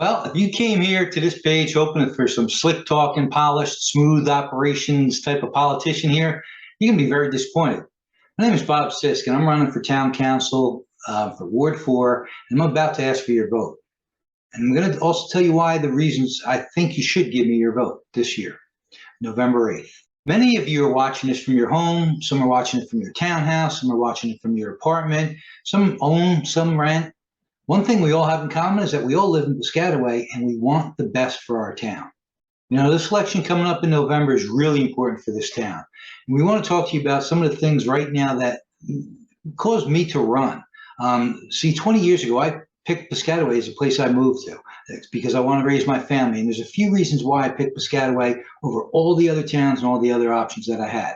Well, if you came here to this page hoping for some slick talking, polished, smooth operations type of politician here, you're going to be very disappointed. My name is Bob Sisk, and I'm running for town council for Ward 4, and I'm about to ask for your vote. And I'm going to also tell you why the reasons I think you should give me your vote this year, November 8th. Many of you are watching this from your home. Some are watching it from your townhouse. Some are watching it from your apartment. Some own, some rent. One thing we all have in common is that we all live in Piscataway and we want the best for our town. You know, this election coming up in November is really important for this town. And we want to talk to you about some of the things right now that caused me to run. See, 20 years ago, I picked Piscataway as a place I moved to. It's because I want to raise my family. And there's a few reasons why I picked Piscataway over all the other towns and all the other options that I had.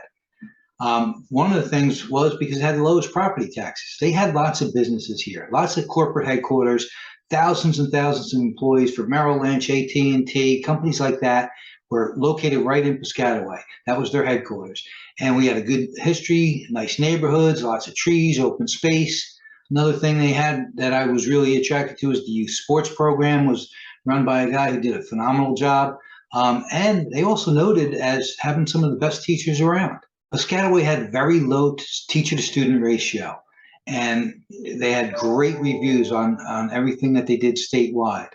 One of the things was because it had the lowest property taxes. They had lots of businesses here, lots of corporate headquarters, thousands and thousands of employees for Merrill Lynch, AT&T, companies like that were located right in Piscataway. That was their headquarters. And we had a good history, nice neighborhoods, lots of trees, open space. Another thing they had that I was really attracted to is the youth sports program was run by a guy who did a phenomenal job. And they also noted as having some of the best teachers around. Piscataway had very low teacher to student ratio, and they had great reviews on everything that they did statewide.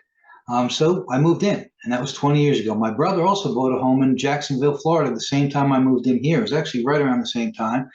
So I moved in, and that was 20 years ago. My brother also bought a home in Jacksonville, Florida, the same time I moved in here. It was actually right around the same time.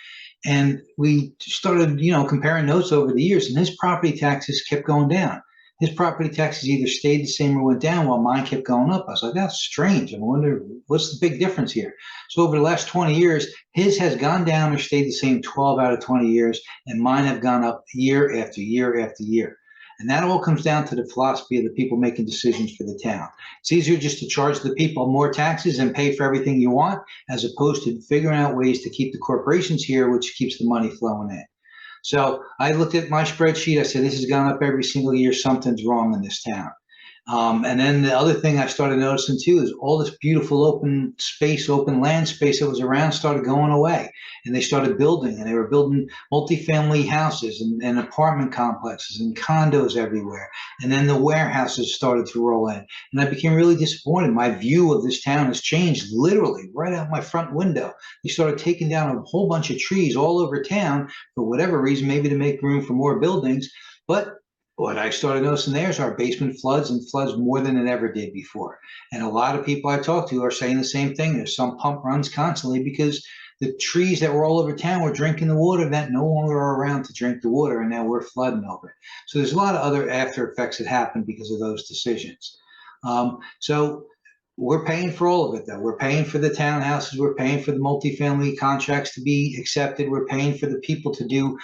And we started, comparing notes over the years, and his property taxes kept going down. His property taxes either stayed the same or went down while mine kept going up. I was like, that's strange. I wonder what's the big difference here. So over the last 20 years, his has gone down or stayed the same 12 out of 20 years, and mine have gone up year after year after year. And that all comes down to the philosophy of the people making decisions for the town. It's easier just to charge the people more taxes and pay for everything you want, as opposed to figuring out ways to keep the corporations here, which keeps the money flowing in. So I looked at my spreadsheet. I said, this has gone up every single year. Something's wrong in this town. And then the other thing I started noticing too is all this beautiful open space, open land space that was around started going away. And they started building, and they were building multifamily houses and apartment complexes and condos everywhere. And then the warehouses started to roll in. And I became really disappointed. My view of this town has changed literally right out my front window. They started taking down a whole bunch of trees all over town for whatever reason, maybe to make room for more buildings. But what I started noticing there is our basement floods and floods more than it ever did before. And a lot of people I talk to are saying the same thing. There's some pump runs constantly because the trees that were all over town were drinking the water that no longer are around to drink the water, and now we're flooding over it. So there's a lot of other after effects that happen because of those decisions. So we're paying for all of it, though. We're paying for the townhouses. We're paying for the multifamily contracts to be accepted. We're paying for the people to do.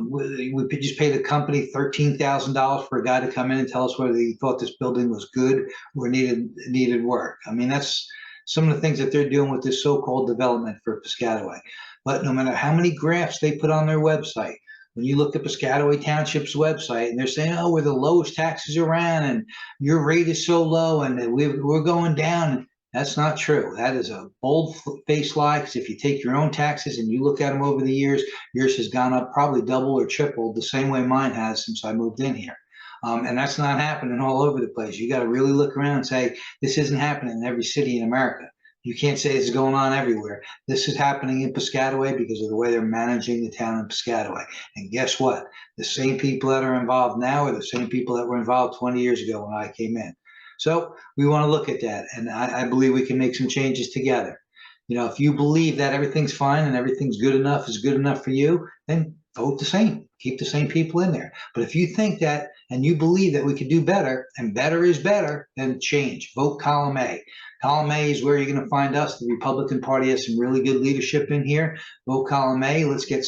We could just pay the company $13,000 for a guy to come in and tell us whether he thought this building was good or needed work. I mean, that's some of the things that they're doing with this so-called development for Piscataway. But no matter how many graphs they put on their website, when you look at Piscataway Township's website and they're saying, oh, we're the lowest taxes around and your rate is so low and we're going down, that's not true. That is a bold-faced lie, because if you take your own taxes and you look at them over the years, yours has gone up probably double or triple the same way mine has since I moved in here. And that's not happening all over the place. You got to really look around and say, this isn't happening in every city in America. You can't say it's going on everywhere. This is happening in Piscataway because of the way they're managing the town of Piscataway. And guess what? The same people that are involved now are the same people that were involved 20 years ago when I came in. So we want to look at that. And I believe we can make some changes together. If you believe that everything's fine and everything's good enough is good enough for you, then vote the same. Keep the same people in there. But if you think that and you believe that we could do better and better is better, then change. Vote column A. Column A is where you're going to find us. The Republican Party has some really good leadership in here. Vote column A. Let's get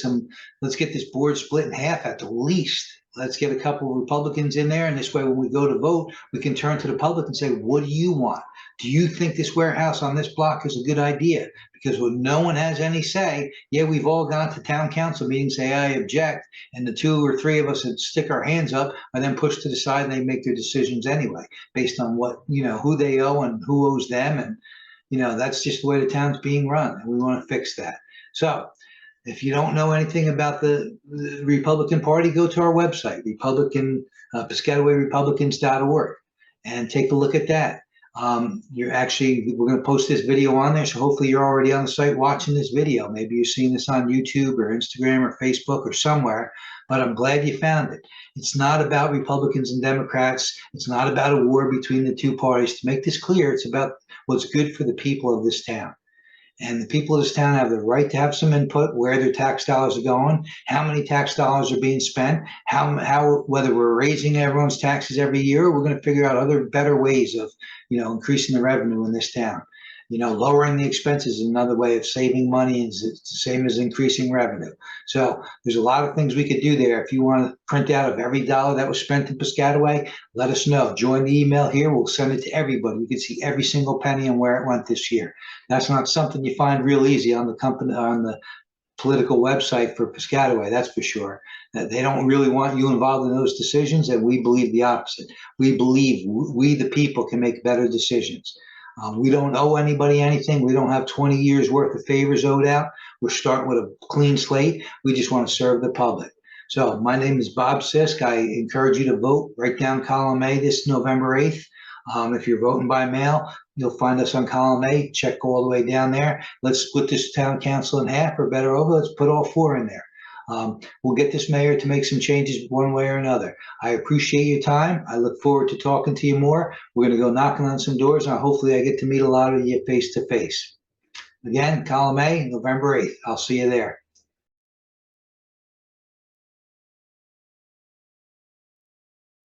this board split in half at the least. Let's get a couple of Republicans in there, and this way when we go to vote, we can turn to the public and say, what do you want? Do you think this warehouse on this block is a good idea? Because when no one has any say, yeah, we've all gone to town council meetings, say, I object, and the 2 or 3 of us that stick our hands up are then pushed to the side and they make their decisions anyway, based on what, who they owe and who owes them. And, that's just the way the town's being run, and we want to fix that. So if you don't know anything about the Republican Party, go to our website, Piscatawayrepublicans.org. and take a look at that. We're going to post this video on there, so hopefully you're already on the site watching this video. Maybe you've seen this on YouTube or Instagram or Facebook or somewhere, but I'm glad you found it. It's not about Republicans and Democrats. It's not about a war between the two parties. To make this clear, it's about what's good for the people of this town. And the people of this town have the right to have some input where their tax dollars are going, how many tax dollars are being spent, how whether we're raising everyone's taxes every year, or we're going to figure out other better ways of, increasing the revenue in this town. Lowering the expenses is another way of saving money, and it's the same as increasing revenue. So there's a lot of things we could do there. If you want to print out of every dollar that was spent in Piscataway, let us know. Join the email here. We'll send it to everybody. You can see every single penny and where it went this year. That's not something you find real easy on the political website for Piscataway, that's for sure. They don't really want you involved in those decisions, and we believe the opposite. We believe we, the people, can make better decisions. We don't owe anybody anything. We don't have 20 years worth of favors owed out. We're starting with a clean slate. We just want to serve the public. So my name is Bob Sisk. I encourage you to vote. Write down column A this November 8th. If you're voting by mail, you'll find us on column A. Check all the way down there. Let's split this town council in half, or better over. Let's put all 4 in there. We'll get this mayor to make some changes one way or another. I appreciate your time. I look forward to talking to you more. We're going to go knocking on some doors, and hopefully I get to meet a lot of you face to face. Again, column A, November 8th. I'll see you there.